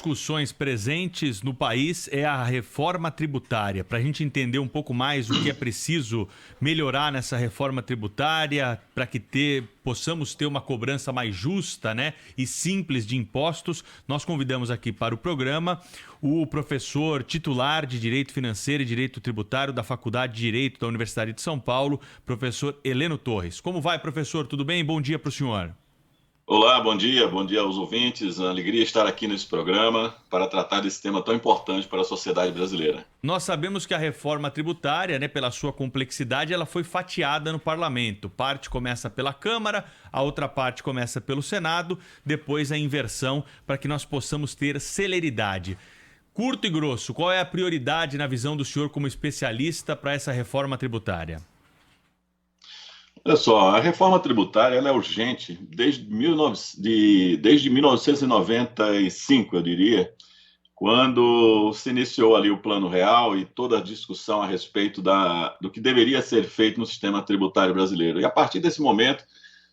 discussões presentes no país é a reforma tributária. Para a gente entender um pouco mais o que é preciso melhorar nessa reforma tributária, para que possamos ter uma cobrança mais justa, né, e simples de impostos, nós convidamos aqui para o programa o professor titular de Direito Financeiro e Direito Tributário da Faculdade de Direito da Universidade de São Paulo, professor Heleno Torres. Como vai, professor? Tudo bem? Bom dia para o senhor. Olá, bom dia aos ouvintes. Uma alegria estar aqui nesse programa para tratar desse tema tão importante para a sociedade brasileira. Nós sabemos que a reforma tributária, né, pela sua complexidade, ela foi fatiada no parlamento. Parte começa pela Câmara, a outra parte começa pelo Senado, depois a inversão para que nós possamos ter celeridade. Curto e grosso, qual é a prioridade na visão do senhor como especialista para essa reforma tributária? Olha só, a reforma tributária ela é urgente desde 1995, eu diria, quando se iniciou ali o Plano Real e toda a discussão a respeito do que deveria ser feito no sistema tributário brasileiro. E a partir desse momento,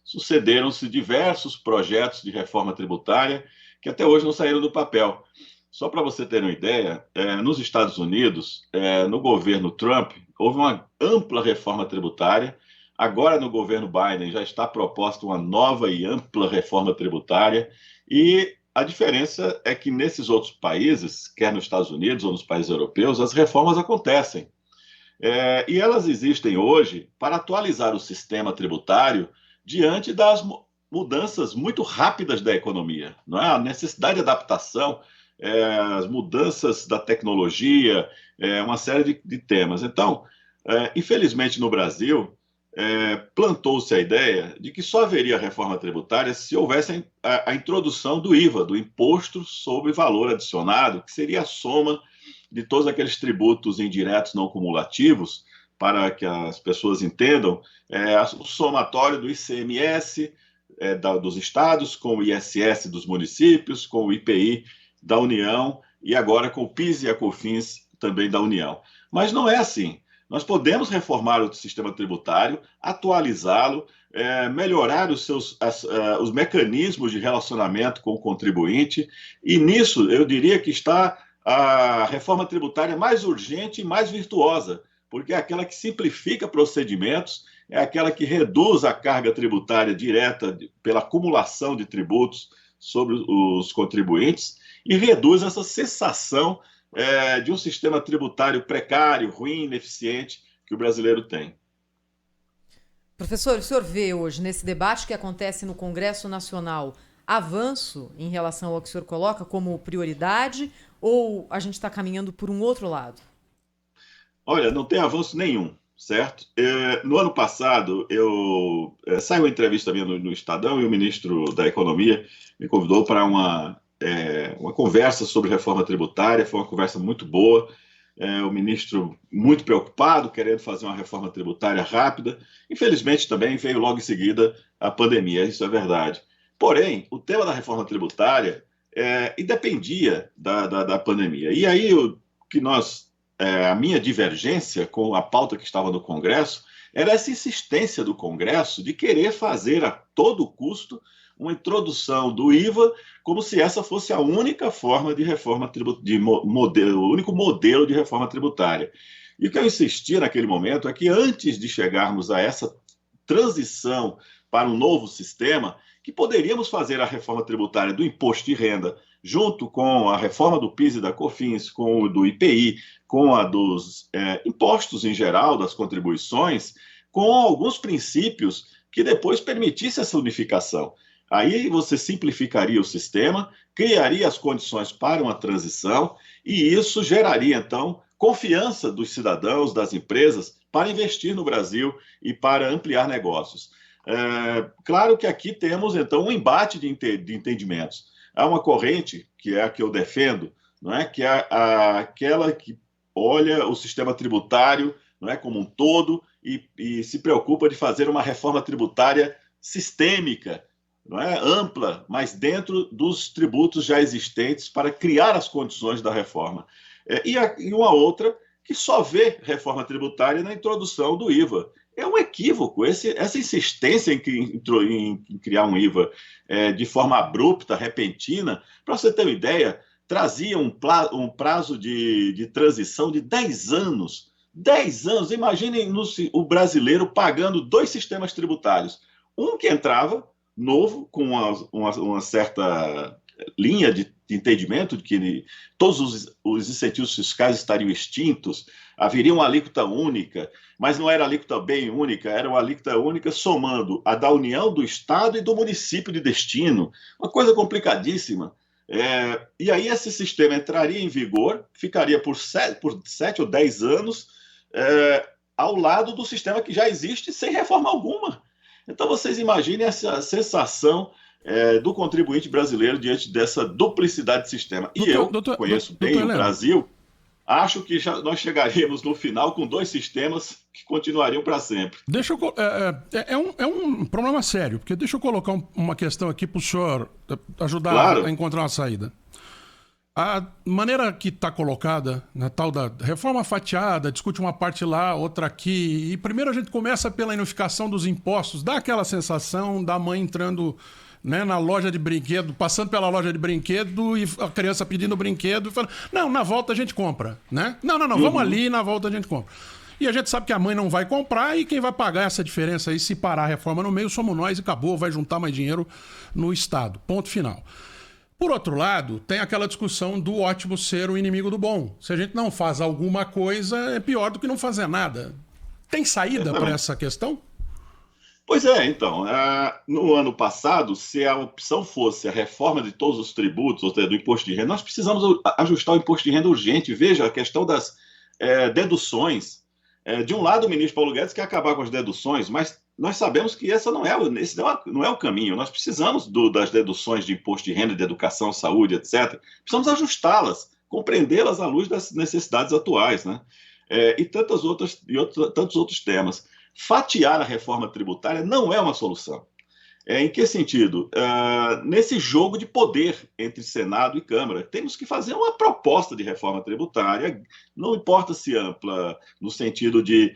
sucederam-se diversos projetos de reforma tributária que até hoje não saíram do papel. Só para você ter uma ideia, nos Estados Unidos, no governo Trump, houve uma ampla reforma tributária. Agora, no governo Biden, já está proposta uma nova e ampla reforma tributária. E a diferença é que nesses outros países, quer nos Estados Unidos ou nos países europeus, as reformas acontecem. E elas existem hoje para atualizar o sistema tributário diante das mudanças muito rápidas da economia, não é? A necessidade de adaptação, as mudanças da tecnologia, uma série de temas. Então, infelizmente no Brasil, plantou-se a ideia de que só haveria reforma tributária se houvesse a introdução do IVA, do Imposto sobre Valor Adicionado, que seria a soma de todos aqueles tributos indiretos não cumulativos, para que as pessoas entendam, o somatório do ICMS dos estados, com o ISS dos municípios, com o IPI da União e agora com o PIS e a COFINS também da União. Mas não é assim. Nós podemos reformar o sistema tributário, atualizá-lo, melhorar os mecanismos de relacionamento com o contribuinte, e nisso eu diria que está a reforma tributária mais urgente e mais virtuosa, porque é aquela que simplifica procedimentos, é aquela que reduz a carga tributária direta pela acumulação de tributos sobre os contribuintes e reduz essa sensação de um sistema tributário precário, ruim, ineficiente que o brasileiro tem. Professor, o senhor vê hoje, nesse debate que acontece no Congresso Nacional, avanço em relação ao que o senhor coloca como prioridade, ou a gente está caminhando por um outro lado? Olha, não tem avanço nenhum, certo? No ano passado, saiu uma entrevista minha no Estadão e o ministro da Economia me convidou para uma conversa sobre reforma tributária. Foi uma conversa muito boa. O ministro muito preocupado, querendo fazer uma reforma tributária rápida. Infelizmente, também veio logo em seguida a pandemia, isso é verdade. Porém, o tema da reforma tributária independia da pandemia. E aí, a minha divergência com a pauta que estava no Congresso era essa insistência do Congresso de querer fazer a todo custo uma introdução do IVA como se essa fosse a única forma de reforma tributária, o único modelo de reforma tributária. E o que eu insisti naquele momento é que antes de chegarmos a essa transição para um novo sistema, que poderíamos fazer a reforma tributária do imposto de renda, junto com a reforma do PIS e da COFINS, com o do IPI, com a dos impostos em geral, das contribuições, com alguns princípios que depois permitisse essa unificação. Aí você simplificaria o sistema, criaria as condições para uma transição e isso geraria, então, confiança dos cidadãos, das empresas, para investir no Brasil e para ampliar negócios. Claro que aqui temos, então, um embate de entendimentos. Há uma corrente, que é a que eu defendo, não é? Que é aquela que olha o sistema tributário, não é, como um todo e se preocupa de fazer uma reforma tributária sistêmica, não é, ampla, mas dentro dos tributos já existentes para criar as condições da reforma. E uma outra que só vê reforma tributária na introdução do IVA. É um equívoco essa insistência em criar um IVA de forma abrupta, repentina. Para você ter uma ideia, trazia um prazo de transição de 10 anos. 10 anos, imaginem o brasileiro pagando 2 sistemas tributários. Um que entrava novo, com uma certa linha de entendimento de que todos os incentivos fiscais estariam extintos, haveria uma alíquota única, mas não era alíquota bem única, era uma alíquota única somando a da União, do Estado e do município de destino. Uma coisa complicadíssima. E aí esse sistema entraria em vigor, ficaria por 7 ou 10 anos, ao lado do sistema que já existe sem reforma alguma. Então vocês imaginem essa sensação do contribuinte brasileiro diante dessa duplicidade de sistema. E eu conheço bem o Brasil, acho que nós chegaríamos no final com 2 sistemas que continuariam para sempre. É um problema sério, porque deixa eu colocar uma questão aqui para o senhor ajudar a encontrar uma saída. A maneira que está colocada, na tal da reforma fatiada, discute uma parte lá, outra aqui, e primeiro a gente começa pela unificação dos impostos, dá aquela sensação da mãe entrando, né, na loja de brinquedo, passando pela loja de brinquedo e a criança pedindo brinquedo e falando, não, na volta a gente compra, né? Não, vamos ali e na volta a gente compra. E a gente sabe que a mãe não vai comprar e quem vai pagar essa diferença aí, se parar a reforma no meio, somos nós e acabou, vai juntar mais dinheiro no Estado. Ponto final. Por outro lado, tem aquela discussão do ótimo ser o inimigo do bom. Se a gente não faz alguma coisa, é pior do que não fazer nada. Tem saída para essa questão? Pois é, então. No ano passado, se a opção fosse a reforma de todos os tributos, ou seja, do imposto de renda, nós precisamos ajustar o imposto de renda urgente. Veja, a questão das deduções. De um lado, o ministro Paulo Guedes quer acabar com as deduções, mas nós sabemos que esse não é o caminho. Nós precisamos das deduções de imposto de renda, de educação, saúde, etc. Precisamos ajustá-las, compreendê-las à luz das necessidades atuais, né? E tantos outros temas. Fatiar a reforma tributária não é uma solução. Em que sentido? Nesse jogo de poder entre Senado e Câmara, temos que fazer uma proposta de reforma tributária, não importa se ampla, no sentido de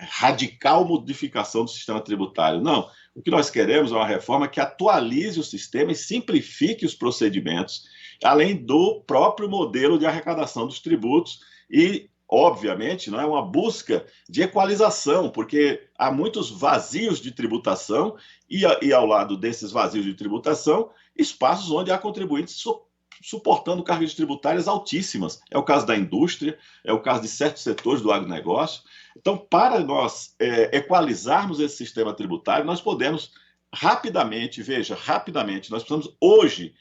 radical modificação do sistema tributário. Não. O que nós queremos é uma reforma que atualize o sistema e simplifique os procedimentos, além do próprio modelo de arrecadação dos tributos e, obviamente, não é uma busca de equalização, porque há muitos vazios de tributação e ao lado desses vazios de tributação, espaços onde há contribuintes suportando cargas tributárias altíssimas. É o caso da indústria, é o caso de certos setores do agronegócio. Então, para nós equalizarmos esse sistema tributário, nós podemos rapidamente, nós precisamos hoje,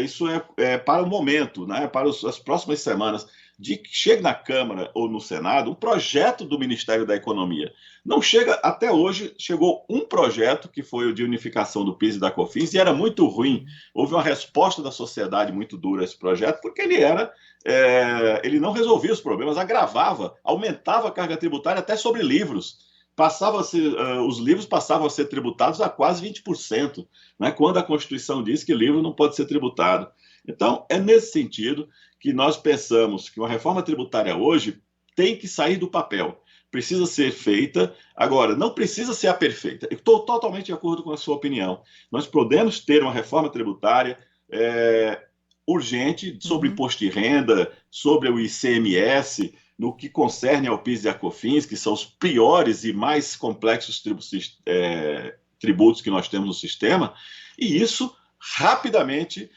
isso é para o momento, né, para as próximas semanas, de que chegue na Câmara ou no Senado um projeto do Ministério da Economia. Não chega, até hoje, chegou um projeto, que foi o de unificação do PIS e da COFINS, e era muito ruim. Houve uma resposta da sociedade muito dura a esse projeto, porque ele não resolvia os problemas, agravava, aumentava a carga tributária até sobre livros. Os livros passavam a ser tributados a quase 20%, né, quando a Constituição diz que livro não pode ser tributado. Então, é nesse sentido que nós pensamos que uma reforma tributária hoje tem que sair do papel. Precisa ser feita. Agora, não precisa ser a perfeita. Eu estou totalmente de acordo com a sua opinião. Nós podemos ter uma reforma tributária urgente sobre imposto de renda, sobre o ICMS, no que concerne ao PIS e à COFINS, que são os piores e mais complexos tributos que nós temos no sistema, e isso rapidamente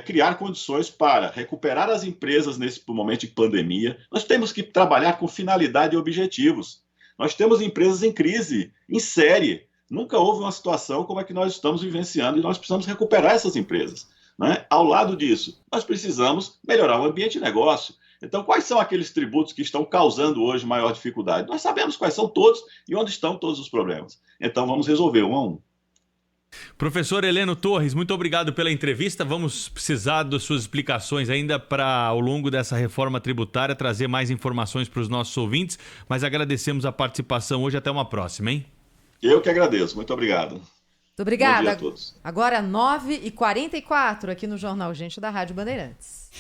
criar condições para recuperar as empresas nesse momento de pandemia. Nós temos que trabalhar com finalidade e objetivos. Nós temos empresas em crise, em série. Nunca houve uma situação como a que nós estamos vivenciando e nós precisamos recuperar essas empresas, né? Ao lado disso, nós precisamos melhorar o ambiente de negócio. Então, quais são aqueles tributos que estão causando hoje maior dificuldade? Nós sabemos quais são todos e onde estão todos os problemas. Então, vamos resolver um a um. Professor Heleno Torres, muito obrigado pela entrevista. Vamos precisar das suas explicações ainda para, ao longo dessa reforma tributária, trazer mais informações para os nossos ouvintes, mas agradecemos a participação hoje. Até uma próxima, hein? Eu que agradeço. Muito obrigado. Muito obrigada. Bom dia a todos. Agora 9h44 aqui no Jornal Gente da Rádio Bandeirantes.